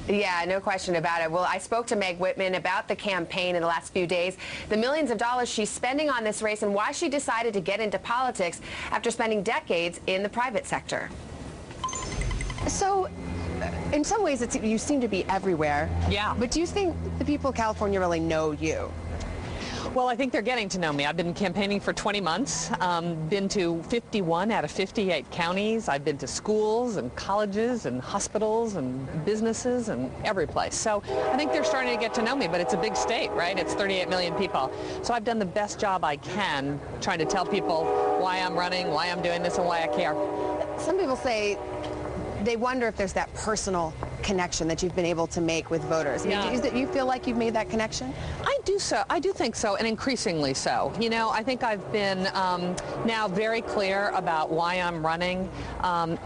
Yeah, no question about it. Well, I spoke to Meg Whitman about the campaign in the last few days, the millions of dollars she's spending on this race, and why she decided to get into politics after spending decades in the private sector. So, in some ways, you seem to be everywhere. Yeah. But do you think the people of California really know you? Well, I think they're getting to know me. I've been campaigning for 20 months, been to 51 out of 58 counties. I've been to schools and colleges and hospitals and businesses and every place. So I think they're starting to get to know me, but it's a big state, right? It's 38 million people. So I've done the best job I can trying to tell people why I'm running, why I'm doing this, and why I care. Some people say they wonder if there's that personal connection that you've been able to make with voters. Yeah. I mean, do you feel like you've made that connection? I do think so, and increasingly so. You know, I think I've been now very clear about why I'm running,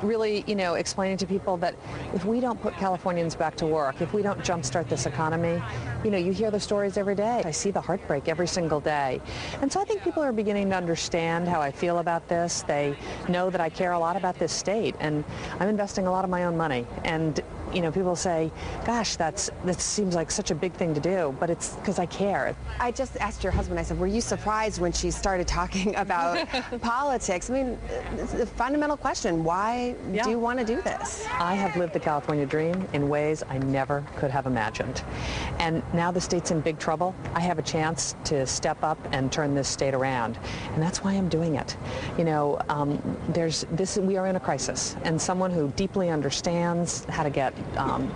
really, you know, explaining to people that if we don't put Californians back to work, if we don't jumpstart this economy, you know, you hear the stories every day. I see the heartbreak every single day. And so I think people are beginning to understand how I feel about this. They know that I care a lot about this state, and I'm investing a lot of my own money. And you know, people say, gosh, that seems like such a big thing to do, but it's because I care. I just asked your husband, I said, were you surprised when she started talking about politics? I mean, it's a fundamental question. Why do you want to do this? I have lived the California dream in ways I never could have imagined. And now the state's in big trouble. I have a chance to step up and turn this state around. And that's why I'm doing it. You know, we are in a crisis, and someone who deeply understands how to get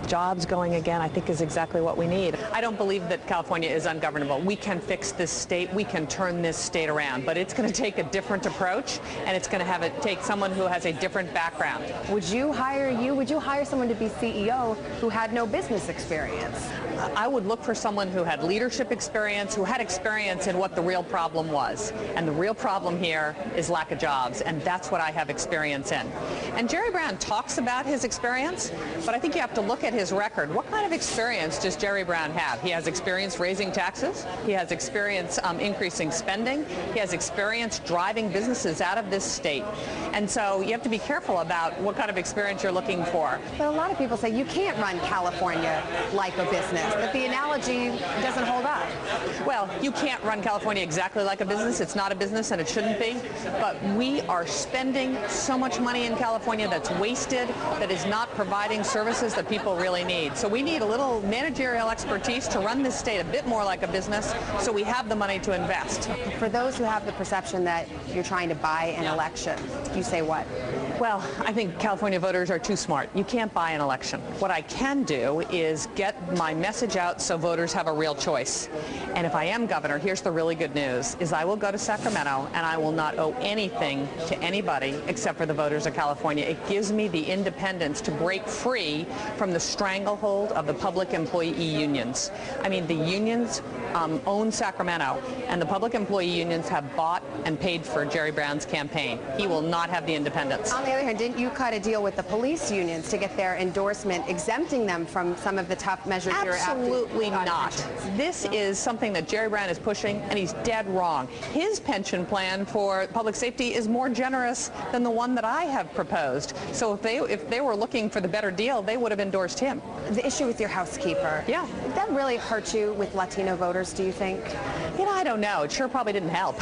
jobs going again, I think, is exactly what we need. I don't believe that California is ungovernable. We can fix this state. We can turn this state around, but it's going to take a different approach, and it's going to take someone who has a different background. Would you hire someone to be CEO who had no business experience? I would look for someone who had leadership experience, who had experience in what the real problem was. And the real problem here is lack of jobs, and that's what I have experience in. And Jerry Brown talks about his experience, but I think you have to look at his record. What kind of experience does Jerry Brown have? He has experience raising taxes. He has experience increasing spending. He has experience driving businesses out of this state. And so you have to be careful about what kind of experience you're looking for. But a lot of people say you can't run California like a business, that the analogy doesn't hold up. Well, you can't run California exactly like a business. It's not a business, and it shouldn't be. But we are spending so much money in California that's wasted, that is not providing services that people really need. So we need a little managerial expertise to run this state a bit more like a business, so we have the money to invest. For those who have the perception that you're trying to buy an election, you say what? Well, I think California voters are too smart. You can't buy an election. What I can do is get my message out so voters have a real choice. And if I am governor, here's the really good news, is I will go to Sacramento and I will not owe anything to anybody except for the voters of California. It gives me the independence to break free from the stranglehold of the public employee unions. I mean, the unions own Sacramento, and the public employee unions have bought and paid for Jerry Brown's campaign. He will not have the independence. On the other hand, didn't you cut a deal with the police unions to get their endorsement, exempting them from some of the tough measures you're Absolutely not. This is something that Jerry Brown is pushing, and he's dead wrong. His pension plan for public safety is more generous than the one that I have proposed. So if they were looking for the better deal, they would have endorsed him. The issue with your housekeeper, yeah, did that really hurt you with Latino voters, do you think? You know, I don't know. It sure probably didn't help.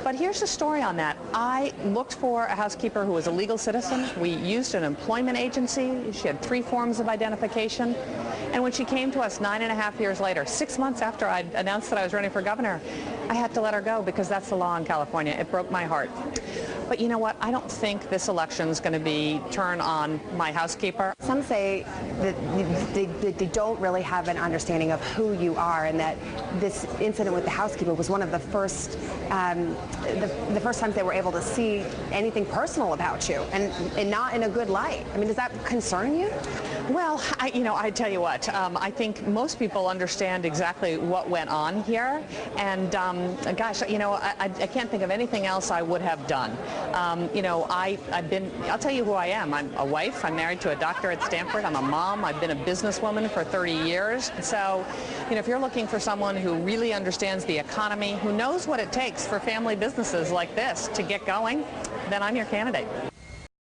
But here's the story on that. I looked for a housekeeper who was a legal citizen. We used an employment agency. She had 3 forms of identification. And when she came to us 9.5 years later, 6 months after I announced that I was running for governor, I had to let her go because that's the law in California. It broke my heart. But you know what? I don't think this election is going to turn on my housekeeper. Some say that they don't really have an understanding of who you are, and that this incident with the housekeeper was one of the first times they were able to see anything personal about you, and not in a good light. I mean, does that concern you? Well, I tell you what, I think most people understand exactly what went on here, and gosh, I can't think of anything else I would have done. I'll tell you who I am. I'm a wife. I'm married to a doctor at Stanford. I'm a mom. I've been a businesswoman for 30 years. So, if you're looking for someone who really understands the economy, who knows what it takes for family businesses like this to get going, then I'm your candidate.